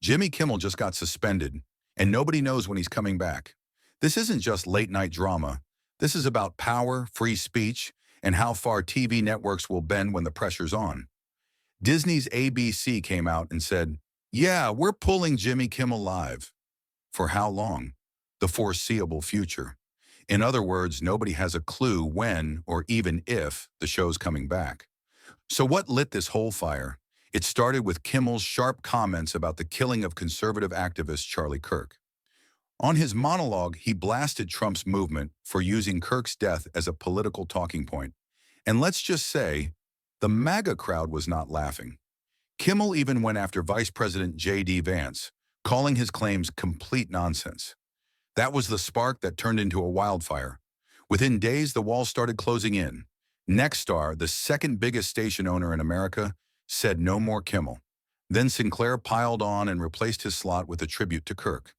Jimmy Kimmel just got suspended, and nobody knows when he's coming back. This isn't just late-night drama. This is about power, free speech, and how far TV networks will bend when the pressure's on. Disney's ABC came out and said, "Yeah, we're pulling Jimmy Kimmel live." For how long? The foreseeable future. In other words, nobody has a clue when or even if the show's coming back. So what lit this whole fire? It started with Kimmel's sharp comments about the killing of conservative activist Charlie Kirk. On his monologue, he blasted Trump's movement for using Kirk's death as a political talking point. And let's just say, the MAGA crowd was not laughing. Kimmel even went after Vice President J.D. Vance, calling his claims complete nonsense. That was the spark that turned into a wildfire. Within days, the walls started closing in. Nexstar, the second biggest station owner in America, said no more Kimmel. Then Sinclair piled on and replaced his slot with a tribute to Kirk.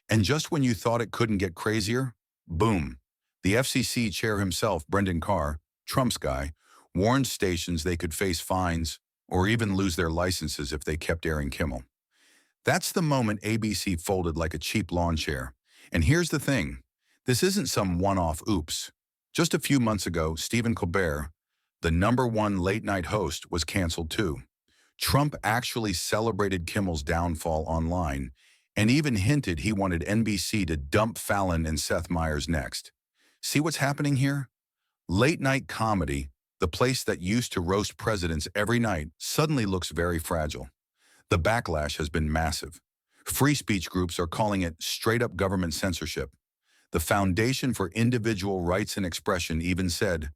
And just when you thought it couldn't get crazier, boom. The FCC chair himself, Brendan Carr, Trump's guy, warned stations they could face fines or even lose their licenses if they kept airing Kimmel. That's the moment ABC folded like a cheap lawn chair. And here's the thing, this isn't some one-off oops. Just a few months ago, Stephen Colbert, the #1 late-night host, was canceled too. Trump actually celebrated Kimmel's downfall online and even hinted he wanted NBC to dump Fallon and Seth Meyers next. See what's happening here? Late-night comedy, the place that used to roast presidents every night, suddenly looks very fragile. The backlash has been massive. Free speech groups are calling it straight-up government censorship. The Foundation for Individual Rights and Expression even said,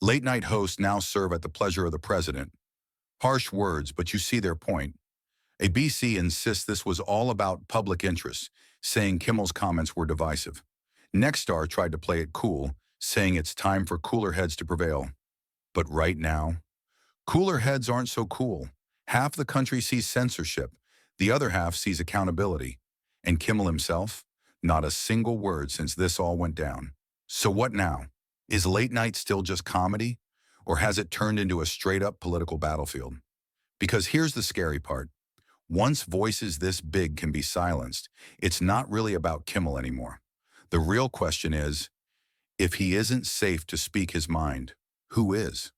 late-night hosts now serve at the pleasure of the president. Harsh words, but you see their point. ABC insists this was all about public interest, saying Kimmel's comments were divisive. Nexstar tried to play it cool, saying it's time for cooler heads to prevail. But right now, cooler heads aren't so cool. Half the country sees censorship, the other half sees accountability. And Kimmel himself? Not a single word since this all went down. So what now? Is late night still just comedy? Or has it turned into a straight-up political battlefield? Because here's the scary part. Once voices this big can be silenced, it's not really about Kimmel anymore. The real question is, if he isn't safe to speak his mind, who is?